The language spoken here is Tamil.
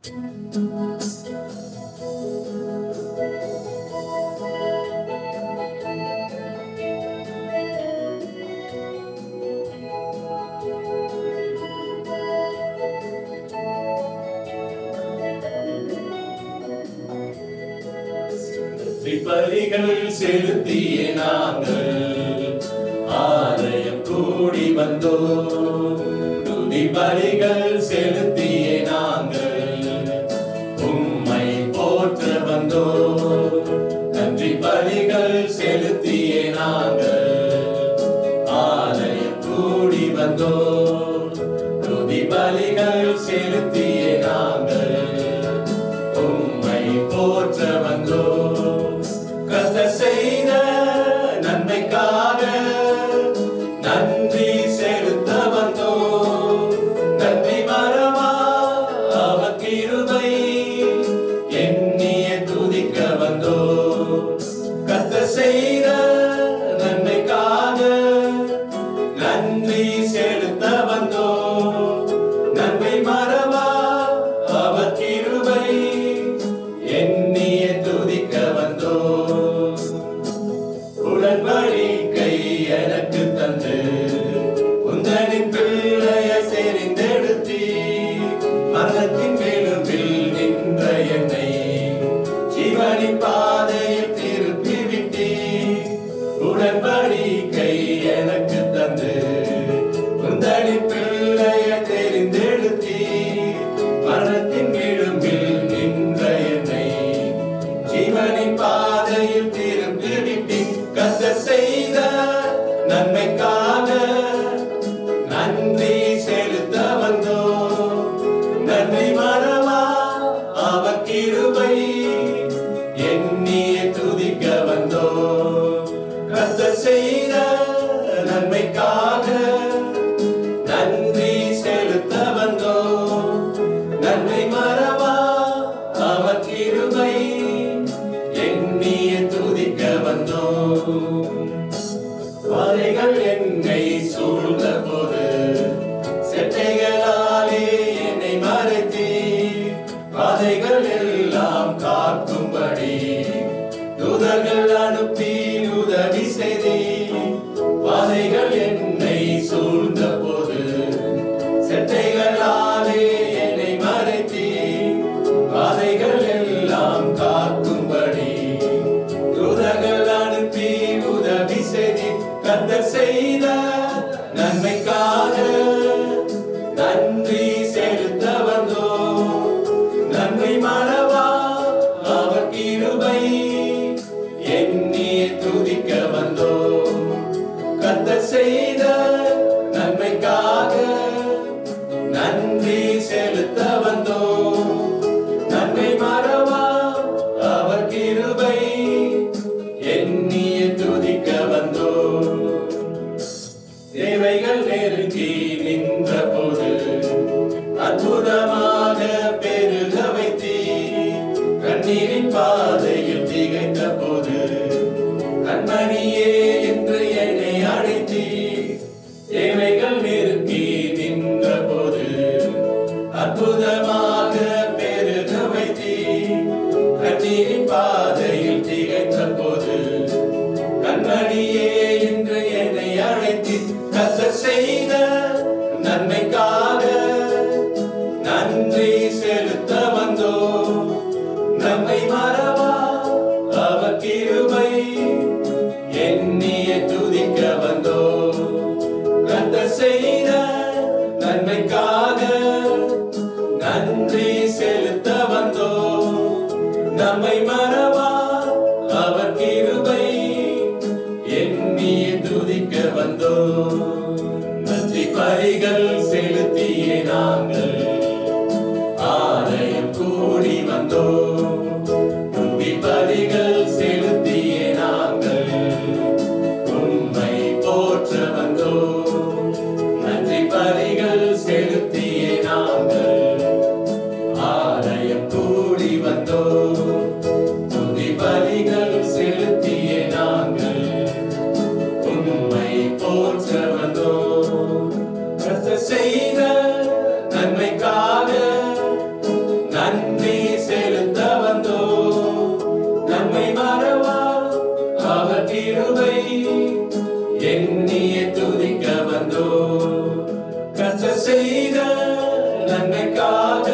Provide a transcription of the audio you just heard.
பலிகள் செலுத்திய நாங்கள் ஆலயம் கூடி வந்தோம். துதி பலிகள் செலுத்திய நாங்கள் உம்மை போற்ற வந்தோம். நன்றி பலிகள் செலுத்திய நாங்கள் ஆலயம் கூடி வந்தோம். துதி பலிகள் செலுத்திய நாங்கள் உம்மை போற்ற வந்தோம். கர்த்தர் செய்த நன்மைக்காக நன்றி செலுத்த வந்தோம். நன்றி மறவா அவர் கிருபை எண்ணிய துதிக்க வந்தோம். கர்த்தர் செய்த நன்மைக்காக நன்றி செலுத்த வந்தோம். நன்மை மறவா அவர் கிருபை எண்ணிய துதிக்க வந்தோம். உடன்படிக்கை எனக்கு தந்து உந்தனின் பிள்ளைய தெரிந்தெடுத்தி மரணத்தின் மேலும்பில் நின்ற என்னை ஜீவனின் பாதையில் திருப்பி விட்டி. உடன்படிக்கை எனக்கு தந்து உந்தனின் பிள்ளைய தெரிந்தெடுத்தி மரணத்தின் மேலும்பில் நின்ற என்னை ஜீவனின் பாதையில் திருப்பி விட்டி. கர்த்தர் செய்த நன்மைக்காக நன்றி செலுத்த வந்தோம். நன்றி மறவா அவர் கிருபை எண்ணிய துதிக்க வந்தோம். கர்த்தர் செய்த நன்மைக்காக நன்றி செலுத்த வந்தோம். நன்மை மறவா அவர் கிருபை எண்ணிய துதிக்க வந்தோம். பாதைகள் என்னை சூழ்ந்த போது செட்டைகளாலே என்னை மறைத்தி பாதைகள் எல்லாம் காக்கும்படி தூதர்கள் அனுப்பி உதவி செய்தி. பாதைகள் என்னை சூழ்ந்த போது செட்டைகளாலே என்னை மறைத்தி பாதைகள் எல்லாம் காக்கும்படி தூதர்கள் அனுப்பி உதவி செய்தி. கர்த்தர் செய்த நன்மைக்காக நன்றி செலுத்த வந்தோம். நன்மை மறவா அவர் கிருபை எண்ணிய துதிக்க வந்தோம். கர்த்தர் செய்த நன்மைக்காக நன்றி செலுத்த வந்தோம். நன்மை மறவா அவர் கிருபை எண்ணிய துதிக்க வந்தோம். தேவைகள் நெருங்கி நின்ற போது அற்புதமாக பெருக வைத்தி கண்ணீரின் பாதையில் திகைத்த போது கண்மணியே என்று என்னை அழைத்தி. தேவைகள் நெருங்கி நின்ற போது அற்புதமாக பெருக வைத்தி கண்ணீரின் பாதையில் திகைத்த போது கண்மணியே என்று என்னை அழைத்தி. கர்த்தர் செய்த நன்மைக்காக நன்றி செலுத்த வந்தோம். நம்மை மறவா அவர் கிருபை எண்ணிய துதிக்க வந்தோம். கர்த்தர் செய்த நன்மைக்காக நன்றி செலுத்த வந்தோம். நம்மை மறவா அவர் கிருபை எண்ணிய துதிக்க வந்தோம். நன்றி பலிகள் செலுத்திய நாங்கள் ஆலயம் கூடி வந்தோம். துதி பலிகள் செலுத்திய நாங்கள் உம்மை போற்ற வந்தோம். நன்றி பலிகள் செலுத்திய நாங்கள் ஆலயம் கூடி வந்தோம். துதி பலிகள் செலுத்திய நாங்கள் உம்மை போற்ற வந்தோம். கர்த்தர் செய்த நன்மைக்காக நன்றி செலுத்த வந்தோ நம்மை மறவா அவர் கிருபை எண்ணிய துதிக்க வந்தோ கர்த்தர் செய்த நன்மைக்காக